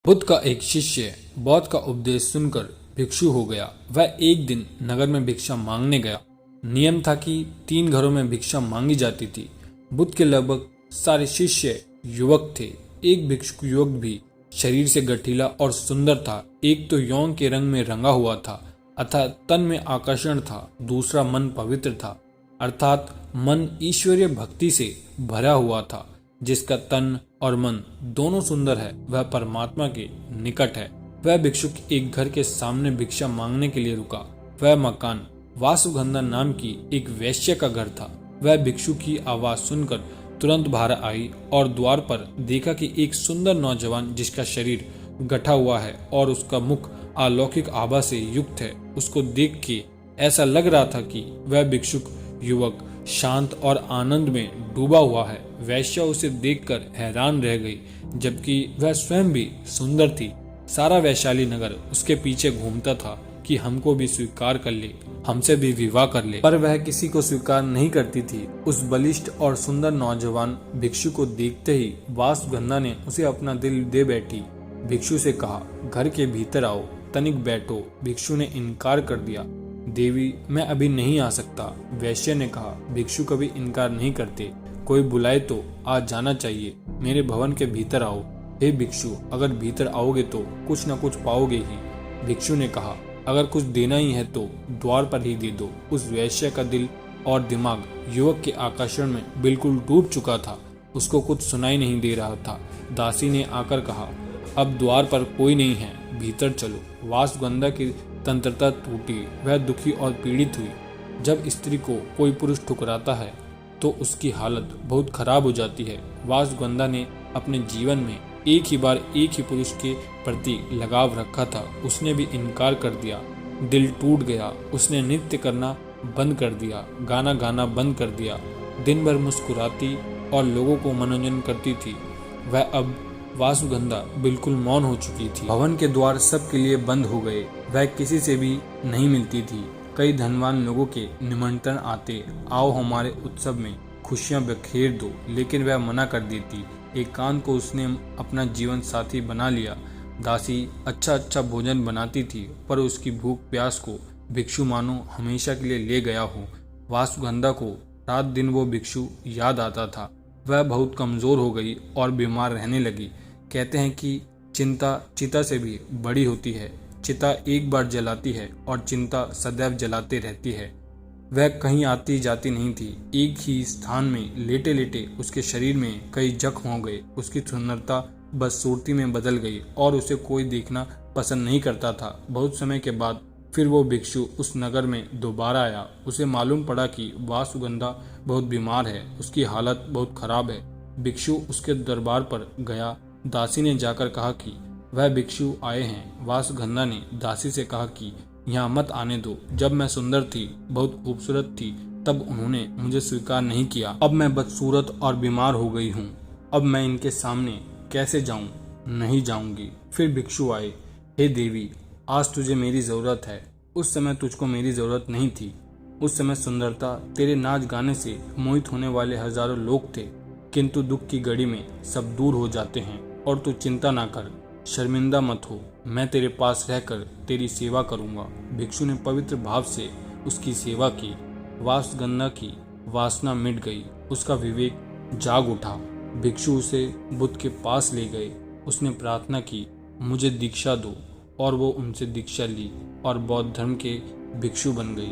बुद्ध का एक शिष्य बौद्ध का उपदेश सुनकर भिक्षु हो गया। वह एक दिन नगर में भिक्षा मांगने गया। नियम था कि 3 घरों में भिक्षा मांगी जाती थी। बुद्ध के लगभग सारे शिष्य युवक थे। एक भिक्षुक युवक भी शरीर से गठीला और सुंदर था। एक तो यौन के रंग में रंगा हुआ था अर्थात तन में आकर्षण था। दूसरा मन पवित्र था अर्थात मन ईश्वरीय भक्ति से भरा हुआ था। जिसका तन और मन दोनों सुंदर है वह परमात्मा के निकट है। वह भिक्षुक एक घर के सामने भिक्षा मांगने के लिए रुका। वह मकान वासुगंधा नाम की एक वैश्य का घर था। वह भिक्षु की आवाज सुनकर तुरंत बाहर आई और द्वार पर देखा कि एक सुंदर नौजवान जिसका शरीर गठा हुआ है और उसका मुख अलौकिक आभा से युक्त है। उसको देख के ऐसा लग रहा था कि वह भिक्षुक युवक शांत और आनंद में डूबा हुआ है। वैश्या उसे देखकर हैरान रह गई, जबकि वह स्वयं भी सुंदर थी। सारा वैशाली नगर उसके पीछे घूमता था कि हमको भी स्वीकार कर ले, हमसे भी विवाह कर ले, पर वह किसी को स्वीकार नहीं करती थी। उस बलिष्ठ और सुंदर नौजवान भिक्षु को देखते ही वासुगंधा ने उसे अपना दिल दे बैठी। भिक्षु से कहा, घर के भीतर आओ, तनिक बैठो। भिक्षु ने इनकार कर दिया। देवी, मैं अभी नहीं आ सकता। वैश्य ने कहा, भिक्षु कभी इनकार नहीं करते, कोई बुलाए तो आ जाना चाहिए। मेरे भवन के भीतर आओ। हे भिक्षु, अगर भीतर आओगे तो कुछ न कुछ पाओगे ही। भिक्षु ने कहा, अगर कुछ देना ही है तो द्वार पर ही दे दो। उस वैश्य का दिल और दिमाग युवक के आकर्षण में बिल्कुल डूब चुका था। उसको कुछ सुनाई नहीं दे रहा था। दासी ने आकर कहा, अब द्वार पर कोई नहीं है, भीतर चलो। वासुगंधा की तंत्रता टूटी। वह दुखी और पीड़ित हुई। जब स्त्री को कोई पुरुष ठुकराता है तो उसकी हालत बहुत खराब हो जाती है। वासुगंधा ने अपने जीवन में एक ही बार एक ही पुरुष के प्रति लगाव रखा था। उसने भी इनकार कर दिया। दिल टूट गया। उसने नृत्य करना बंद कर दिया, गाना गाना बंद कर दिया। दिन भर मुस्कुराती और लोगों को मनोरंजन करती थी। वह अब वासुगंधा बिल्कुल मौन हो चुकी थी। भवन के द्वार सबके लिए बंद हो गए। वह किसी से भी नहीं मिलती थी। कई धनवान लोगों के निमंत्रण आते, आओ हमारे उत्सव में खुशियां बखेर दो, लेकिन वह मना कर देती। एकांत को उसने अपना जीवन साथी बना लिया। दासी अच्छा अच्छा भोजन बनाती थी, पर उसकी भूख प्यास को भिक्षु मानो हमेशा के लिए ले गया हो। वासुगंधा को रात दिन वो भिक्षु याद आता था। वह बहुत कमजोर हो गई और बीमार रहने लगी। कहते हैं कि चिंता चिता से भी बड़ी होती है। चिता एक बार जलाती है और चिंता सदैव जलाते रहती है। वह कहीं आती जाती नहीं थी। एक ही स्थान में लेटे लेटे उसके शरीर में कई जख्म हो गए। उसकी सुंदरता बदसूरती में बदल गई और उसे कोई देखना पसंद नहीं करता था। बहुत समय के बाद फिर वो भिक्षु उस नगर में दोबारा आया। उसे मालूम पड़ा कि वासुगंधा बहुत बीमार है, उसकी हालत बहुत खराब है। भिक्षु उसके दरबार पर गया। दासी ने जाकर कहा कि वह भिक्षु आए हैं। वासुगंधा ने दासी से कहा कि यहाँ मत आने दो। जब मैं सुंदर थी, बहुत खूबसूरत थी, तब उन्होंने मुझे स्वीकार नहीं किया। अब मैं बदसूरत और बीमार हो गई हूँ। अब मैं इनके सामने कैसे जाऊँ? नहीं जाऊंगी। फिर भिक्षु आए। हे देवी, आज तुझे मेरी जरूरत है। उस समय तुझको मेरी जरूरत नहीं थी। उस समय सुंदरता, तेरे नाच गाने से मोहित होने वाले हजारों लोग थे, किंतु दुख की घड़ी में सब दूर हो जाते हैं। और तू चिंता ना कर, शर्मिंदा मत हो, मैं तेरे पास रहकर तेरी सेवा करूंगा। भिक्षु ने पवित्र भाव से उसकी सेवा की। वासुगंधा की वासना मिट गई। उसका विवेक जाग उठा। भिक्षु उसे बुद्ध के पास ले गए। उसने प्रार्थना की, मुझे दीक्षा दो, और वो उनसे दीक्षा ली और बौद्ध धर्म के भिक्षु बन गई।